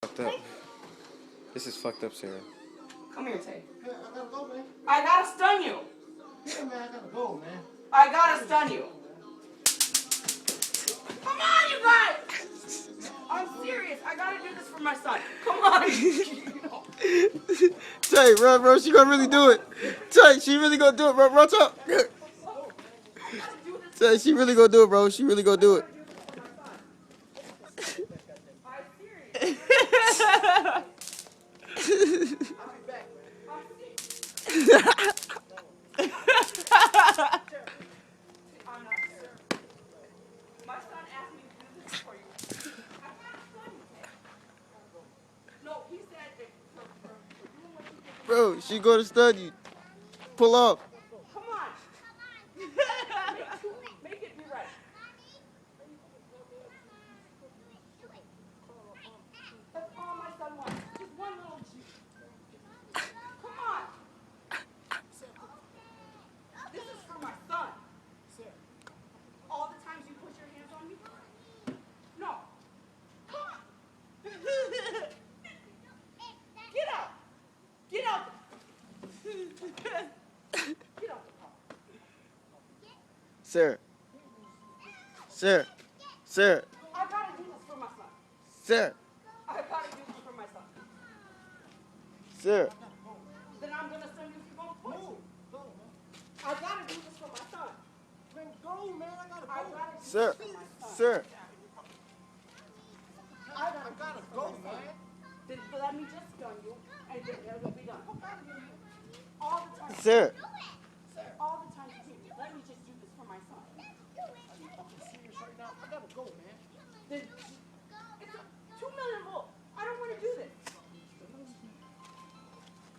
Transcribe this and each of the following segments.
Fucked up. This is fucked up, Sarah. Come here, Tay. Yeah, I gotta go, man. I gotta stun you. Yeah, man, I gotta go, man. I gotta stun you. Come on, you guys. I'm serious. I gotta do this for my son. Come on. Tay, bro, she gonna really do it. Tay, she really gonna do it, bro. Watch out. Tay, she really gonna do it, bro. She really gonna do it. My son asked me to do this for you. No, he said that for doing what you did. Bro, she gonna stun you. Pull off. Come on. Make it be right. That's all my son wants. Just one little G. Come on. This is for my son. All the times you put your hands on me? No. Come on. Get out. Get out. Get out the car. Sarah. Sarah. Sarah. I gotta do this for my son. Sarah. I gotta do this for my son. Sarah. Then I'm gonna send you to go push you. I gotta do this for my son. Man, go, man. I gotta I go. gotta do Sarah. this for my son. Sarah. I I gotta go, man. Then let me just stun you, and then it'll be done. All the time. Sarah. All the time. Let me just do this for my son. Are you fucking serious right now? I gotta go, man. Then it's a 2 million volt. I don't want to do this.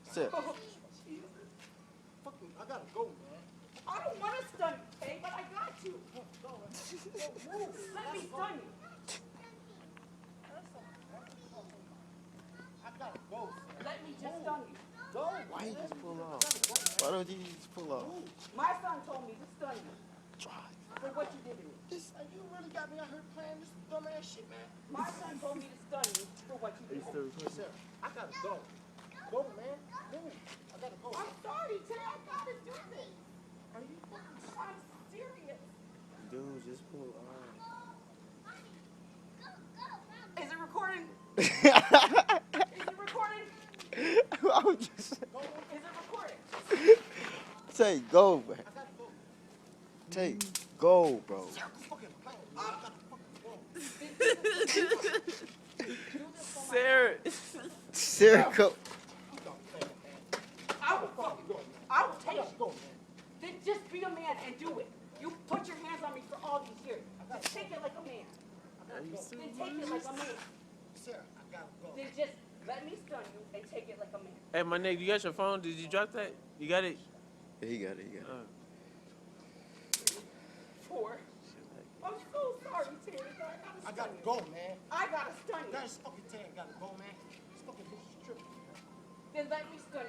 Sarah. Oh, Jesus. Fucking, I gotta go, man. I don't want to stun you, Kay, but I got to. Let me stun you. I gotta go, sir. Let me just stun you. Go, Why you man. just pull off? Why don't you just pull off? My son told me to stun you for what you did to me. You really got me out here playing this dumbass shit, man. My son told me to stun you for what you did to me. Sir, I gotta go. Go, man. Move. I gotta go. I'm sorry, Tay. I gotta do this. Are you fucking? I'm serious. Dude, just pull off. Is it recording? Is it recording? I was just Is it recording? Tay, go, man. Tay, go, bro. Fucking play. I gotta fucking go. Sarah. Sarah, go. I will fucking go. I will take it. Then just be a man and do it. You put your hands on me for all these years. Just take it like a man. Then take it like a man. Sir, I gotta go. Then just let me stun you and take it like a man. Hey, my nigga, you got your phone? Did you drop that? You got it? Yeah, he got it, he got it. Four. I'm so sorry, Terry. I gotta go, man. I gotta stun you. That's fucking Tay. I gotta go, man. This fucking bitch is tripping. Then let me stun